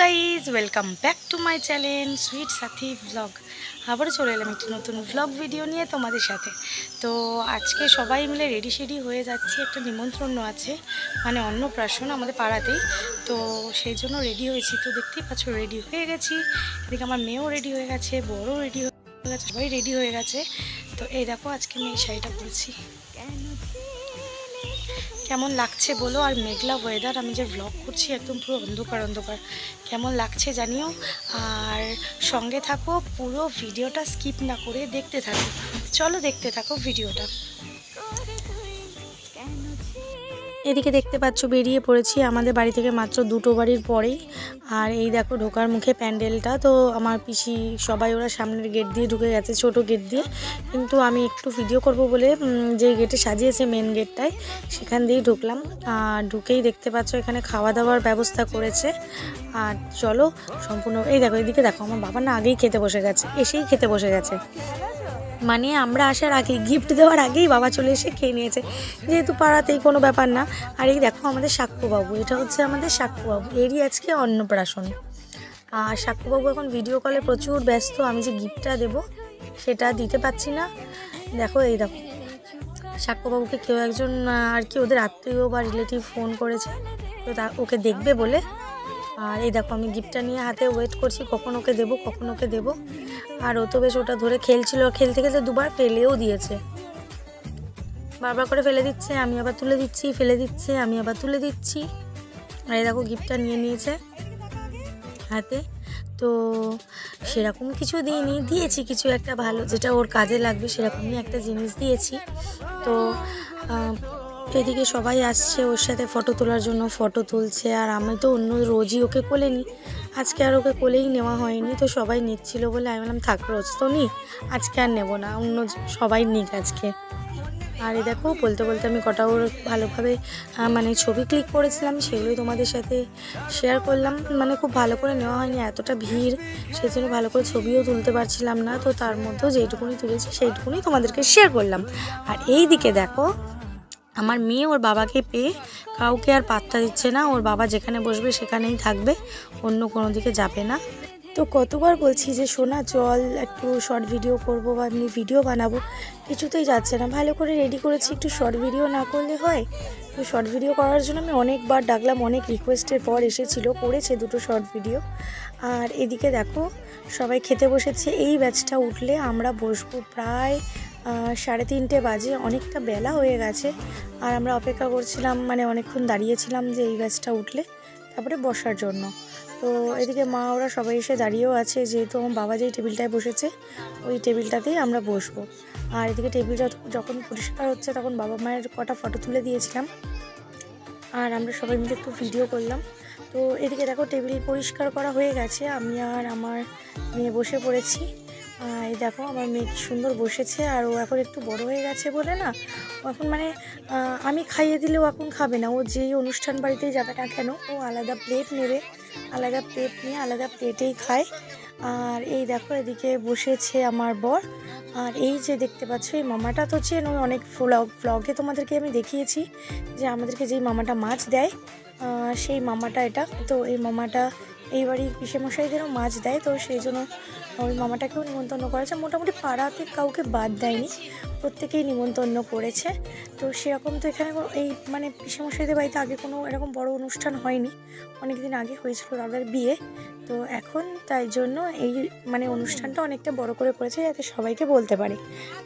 Guys, welcome back to my channel sweet Sathi blog. আবারও চলে এলাম একটি নতুন ব্লগ ভিডিও নিয়ে তোমাদের সাথে। তো আজকে সবাই মিলে রেডি শেডি হয়ে যাচ্ছি, একটা নিমন্ত্রণ আছে, মানে অন্নপ্রাশন আমাদের পাড়াতেই। তো সেই জন্য রেডি হয়েছি। তো দেখতেই পাচ্ছ রেডি হয়ে গেছি। এদিকে আমার মেয়েও রেডি হয়ে গেছে, বড়ও রেডি হয়ে গেছে, সবাই রেডি হয়ে গেছে। তো এই দেখো আজকে আমি এই শাড়িটা পরেছি, কেমন লাগছে বলো। আর মেঘলা ওয়েদার, আমি যে ব্লগ করছি একদম পুরো অন্ধকার অন্ধকার, কেমন লাগছে জানিও। আর সঙ্গে থাকো, পুরো ভিডিওটা স্কিপ না করে দেখতে থাকো। চলো দেখতে থাকো ভিডিওটা। এদিকে দেখতে পাচ্ছ বেরিয়ে পড়েছি আমাদের বাড়ি থেকে মাত্র দুটো বাড়ির পরেই। আর এই দেখো ঢোকার মুখে প্যান্ডেলটা। তো আমার পিসি সবাই ওরা সামনের গেট দিয়ে ঢুকে গেছে, ছোট গেট দিয়ে। কিন্তু আমি একটু ভিডিও করব বলে যে গেটে সাজিয়েছে মেন গেটটায়, সেখান দিয়েই ঢুকলাম। আর ঢুকেই দেখতে পাচ্ছ এখানে খাওয়া দাওয়ার ব্যবস্থা করেছে। আর চলো সম্পূর্ণ এই দেখো, এদিকে দেখো আমার বাবা না আগেই খেতে বসে গেছে, এসেই খেতে বসে গেছে। মানে আমরা আসার আগেই, গিফট দেওয়ার আগেই বাবা চলে এসে খেয়ে নিয়েছে, যেহেতু পাড়াতেই কোনো ব্যাপার না। আর এই দেখো আমাদের সাক্ষ্যবাবু, এটা হচ্ছে আমাদের সাক্ষ্যবাবু, এরই আজকে অন্নপ্রাশন। আর সাক্ষ্যবাবু এখন ভিডিও কলে প্রচুর ব্যস্ত, আমি যে গিফটটা দেবো সেটা দিতে পারছি না। দেখো এই দেখো সাক্ষ্যবাবুকে কেউ একজন আর কি ওদের আত্মীয় বা রিলেটিভ ফোন করেছে, তো ওকে দেখবে বলে। আর এই দেখো আমি গিফটটা নিয়ে হাতে ওয়েট করছি, কখন ওকে দেবো কখন ওকে দেবো। আর ও তো বেশ ওটা ধরে খেলছিল, খেলতে খেলতে দুবার ফেলেও দিয়েছে, বারবার করে ফেলে দিচ্ছে, আমি আবার তুলে দিচ্ছি, ফেলে দিচ্ছে, আমি আবার তুলে দিচ্ছি। আর এই দেখো গিফটটা নিয়ে নিয়েছে হাতে। তো সেরকম কিছু দিয়েছি কিছু একটা ভালো, যেটা ওর কাজে লাগবে সেরকমই একটা জিনিস দিয়েছি। তো এদিকে সবাই আসছে ওর সাথে ফটো তোলার জন্য, ফটো তুলছে। আর আমি তো অন্য রোজই ওকে কোলে নিই, আজকে আর ওকে কোলেই নেওয়া হয়নি। তো সবাই নিচ্ছিল বলে আমি বললাম থাক, রোজ তো নিই, আজকে আর নেবো না, অন্য সবাই নিক আজকে। আর এই দেখো বলতে বলতে আমি কটা ওর ভালোভাবে মানে ছবি ক্লিক করেছিলাম, সেগুলোই তোমাদের সাথে শেয়ার করলাম। মানে খুব ভালো করে নেওয়া হয়নি, এতটা ভিড়, সেই জন্য ভালো করে ছবিও তুলতে পারছিলাম না। তো তার মধ্যেও যেইটুকুনি তুলেছি সেইটুকুনি তোমাদেরকে শেয়ার করলাম। আর এই দিকে দেখো আমার মেয়ে ওর বাবাকে পেয়ে কাউকে আর পাত্তা দিচ্ছে না, ওর বাবা যেখানে বসবে সেখানেই থাকবে, অন্য কোনো দিকে যাবে না। তো কতবার বলছি যে সোনা চল একটু শর্ট ভিডিও করব বা এমনি ভিডিও বানাবো, কিছুতেই যাচ্ছে না। ভালো করে রেডি করেছি, একটু শর্ট ভিডিও না করলে হয়? তো শর্ট ভিডিও করার জন্য আমি অনেকবার ডাকলাম, অনেক রিকোয়েস্টের পর এসেছিলো, করেছে দুটো শর্ট ভিডিও। আর এদিকে দেখো সবাই খেতে বসেছে, এই ব্যাচটা উঠলে আমরা বসবো প্রায় 3:30 বাজে, অনেকটা বেলা হয়ে গেছে। আর আমরা অপেক্ষা করছিলাম, মানে অনেকক্ষণ দাঁড়িয়েছিলাম যে এই ব্যাচটা উঠলে তারপরে বসার জন্য। তো এদিকে মা ওরা সবাই এসে দাঁড়িয়েও আছে, যেহেতু আমার বাবা যেই টেবিলটায় বসেছে ওই টেবিলটাতেই আমরা বসবো। আর এদিকে টেবিলটা যখন পরিষ্কার হচ্ছে তখন বাবা মায়ের কটা ফটো তুলে দিয়েছিলাম, আর আমরা সবাই মিলে একটু ভিডিও করলাম। তো এদিকে দেখো টেবিল পরিষ্কার করা হয়ে গেছে, আমি আর আমার মেয়ে বসে পড়েছি। এই দেখো আমার মেয়ে কি সুন্দর বসেছে। আর ও এখন একটু বড় হয়ে গেছে বলে না, ও এখন মানে আমি খাইয়ে দিলেও এখন খাবে না, ও যেই অনুষ্ঠান বাড়িতেই যাবে না কেন ও আলাদা প্লেট নেবে, আলাদা প্লেট নিয়ে আলাদা প্লেটেই খায়। আর এই দেখো এদিকে বসেছে আমার বর। আর এই যে দেখতে পাচ্ছ এই মামাটা তো চেন, ওই অনেক ব্লগে তোমাদেরকে আমি দেখিয়েছি যে আমাদেরকে যেই মামাটা মাছ দেয় সেই মামাটা এটা। তো এই মামাটা এই বাড়ির পিসেমশাইদেরও মাছ দেয়, তো সেই জন্য ওই মামাটাকেও নিমন্ত্রণ করেছে। মোটামুটি পাড়াতে কাউকে বাদ দেয়নি, প্রত্যেকেই নিমন্ত্রণ করেছে। তো সেরকম তো এখানে এই মানে পিসেমশাইদের বাড়িতে আগে কোনো এরকম বড় অনুষ্ঠান হয়নি, অনেক দিন আগে হয়েছিল দাদার বিয়ে। তো এখন তাই জন্য এই মানে অনুষ্ঠানটা অনেকটা বড় করে করেছে যাতে সবাইকে বলতে পারে।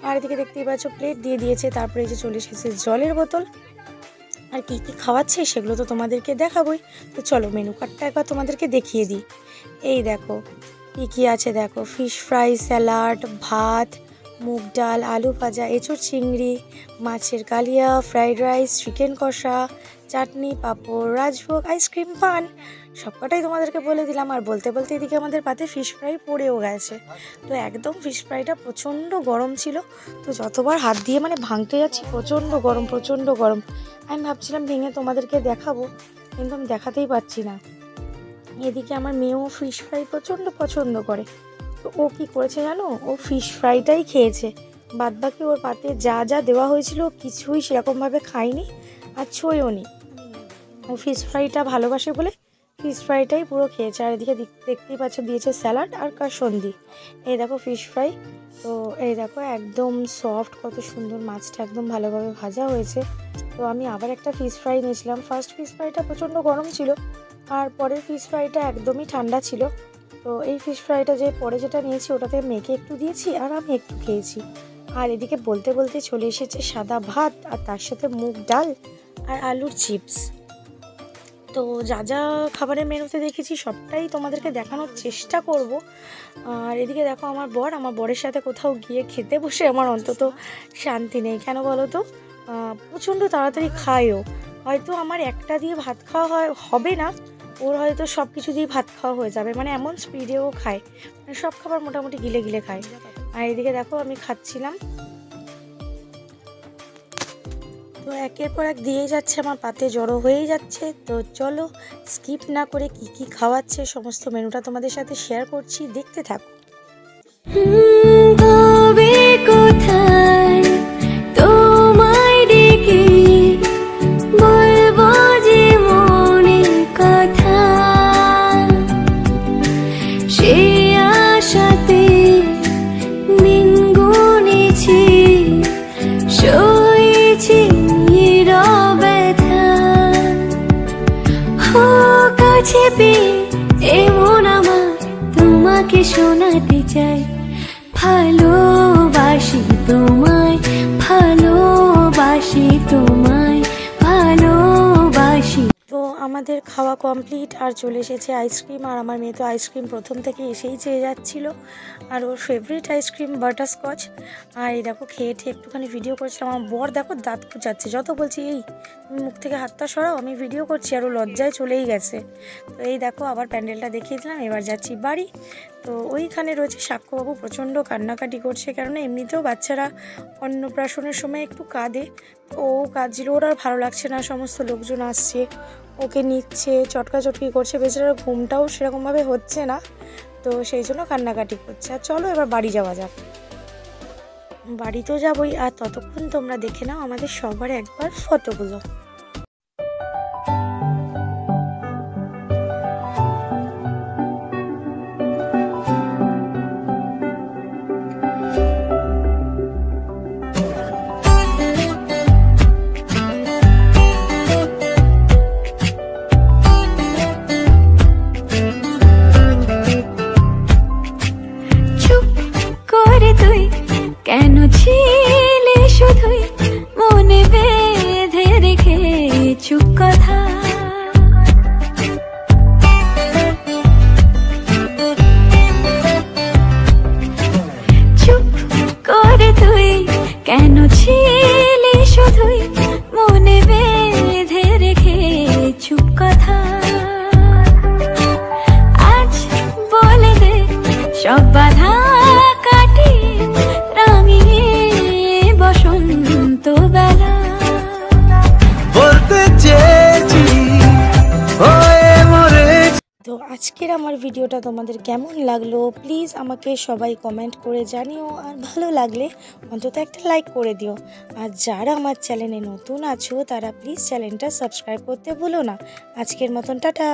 আর এদিকে দেখতেই পাচ্ছ প্লেট দিয়ে দিয়েছে, তারপরে এই যে চলে এসেছে জলের বোতল। আর কী কী খাওয়াচ্ছে সেগুলো তো তোমাদেরকে দেখাবোই। তো চলো মেনু কার্ডটা একবার তোমাদেরকে দেখিয়ে দিই। এই দেখো কী কী আছে দেখো, ফিশ ফ্রাই, স্যালাড, ভাত, মুগ ডাল, আলু ভাজা, এঁচোড় চিংড়ি, মাছের কালিয়া, ফ্রাইড রাইস, চিকেন কষা, চাটনি, পাঁপড়, রাজভোগ, আইসক্রিম, পান, সবকটাই তোমাদেরকে বলে দিলাম। আর বলতে বলতে এদিকে আমাদের পাতে ফিশ ফ্রাই পড়েও গেছে। তো একদম ফিশ ফ্রাইটা প্রচণ্ড গরম ছিল, তো যতবার হাত দিয়ে মানে ভাঙতে যাচ্ছি প্রচণ্ড গরম প্রচণ্ড গরম। আমি ভাবছিলাম ভেঙে তোমাদেরকে দেখাবো, কিন্তু আমি দেখাতেই পারছি না। এদিকে আমার মেয়েও ফিশ ফ্রাই প্রচণ্ড পছন্দ করে, তো ও কী করেছে জানো, ও ফিশ ফ্রাইটাই খেয়েছে, বাদবাকি ওর পাতে যা যা দেওয়া হয়েছিল কিছুই সেরকমভাবে খায়নি আর ছোঁয়ও নি। ও ফিশ ফ্রাইটা ভালোবাসে বলে ফিশ ফ্রাইটাই পুরো খেয়েছে। আর এদিকে দেখতেই পাচ্ছ দিয়েছে স্যালাড আর কাসন্দি। এই দেখো ফিশ ফ্রাই। তো এই দেখো একদম সফট, কত সুন্দর, মাছটা একদম ভালোভাবে ভাজা হয়েছে। তো আমি আবার একটা ফিশ ফ্রাই নিয়েছিলাম। ফার্স্ট ফিশ ফ্রাইটা প্রচণ্ড গরম ছিল, আর পরের ফিশ ফ্রাইটা একদমই ঠান্ডা ছিল। তো এই ফিশ ফ্রাইটা যে পরে যেটা নিয়েছি ওটাতে মেখে একটু দিয়েছি আর আমি একটু খেয়েছি। আর এদিকে বলতে বলতে চলে এসেছে সাদা ভাত, আর তার সাথে মুগ ডাল আর আলুর চিপস। তো যা যা খাবারের মেনুতে দেখেছি সবটাই তোমাদেরকে দেখানোর চেষ্টা করব। আর এদিকে দেখো আমার বরের সাথে কোথাও গিয়ে খেতে বসে আমার অন্তত শান্তি নেই। কেন বলো তো, প্রচণ্ড তাড়াতাড়ি খায়ও। হয়তো আমার একটা দিয়ে ভাত খাওয়া হবে না, ওর হয়তো সব কিছু দিয়ে ভাত খাওয়া হয়ে যাবে, মানে এমন স্পিডেও খায়, মানে সব খাবার মোটামুটি গিলে গিলে খায়। আর এদিকে দেখো আমি খাচ্ছিলাম, তো একের পর এক দিয়েই যাচ্ছে, আমার পাতে জড়ো হয়েই যাচ্ছে। তো চলো স্কিপ না করে কি কি খাওয়াচ্ছে সমস্ত মেনুটা তোমাদের সাথে শেয়ার করছি, দেখতে থাকো। এমন আমার তোমাকে শোনাতে চাই, ভালোবাসি তোমায়, ভালোবাসি তোমায়, ভালোবাসি। তো আমাদের খাওয়া কমপ্লিট, আর চলে এসেছে আইসক্রিম। আর আমার মেয়ে তো আইসক্রিম প্রথম থেকে এসেই চেয়ে যাচ্ছিল, আর ওর ফেভারিট আইসক্রিম বাটারস্কচ। আর এই দেখো খেয়ে একটুখানি ভিডিও করছিলাম। আমার বর দেখো দাঁত কুচাচ্ছে, যত বলছি এই তুমি মুখ থেকে হাতটা সরাও, আমি ভিডিও করছি, আর ও লজ্জায় চলেই গেছে। তো এই দেখো আবার প্যান্ডেলটা দেখিয়ে দিলাম, এবার যাচ্ছি বাড়ি। তো ওইখানে রয়েছে সাক্ষ্যবাবু, প্রচণ্ড কান্নাকাটি করছে, কেননা এমনিতেও বাচ্চারা অন্নপ্রাশনের সময় একটু কাঁদে। ও কাঁদছিল, ওর আর ভালো লাগছে না, সমস্ত লোকজন আসছে, ওকে নিচ্ছে, চটকাচটকি করছে, বেচারার ঘুমটাও সেরকমভাবে হচ্ছে না, তো সেই জন্য কান্নাকাটি করছে। আর চলো এবার বাড়ি যাওয়া যাক। বাড়ি তো যাবই, আর ততক্ষণ তোমরা দেখে নাও আমাদের সবার একবার ফটোগুলো। কেন ছিলে শুধুই মনে বেঁধে রেখেছু কথা, চুপ করে তুই কেন ছিলে শুধুই মনে বেঁধে রেখেছু কথা, আজ বলে দে সব বাধা তো আজকের আমার ভিডিওটা তোমাদের কেমন লাগলো প্লিজ আমাকে সবাই কমেন্ট করে জানিও, আর ভালো লাগলে অন্তত একটা লাইক করে দিও। আর যারা আমার চ্যানেলে নতুন আছো তারা প্লিজ চ্যানেলটা সাবস্ক্রাইব করতে ভুলো না। আজকের মতন টাটা।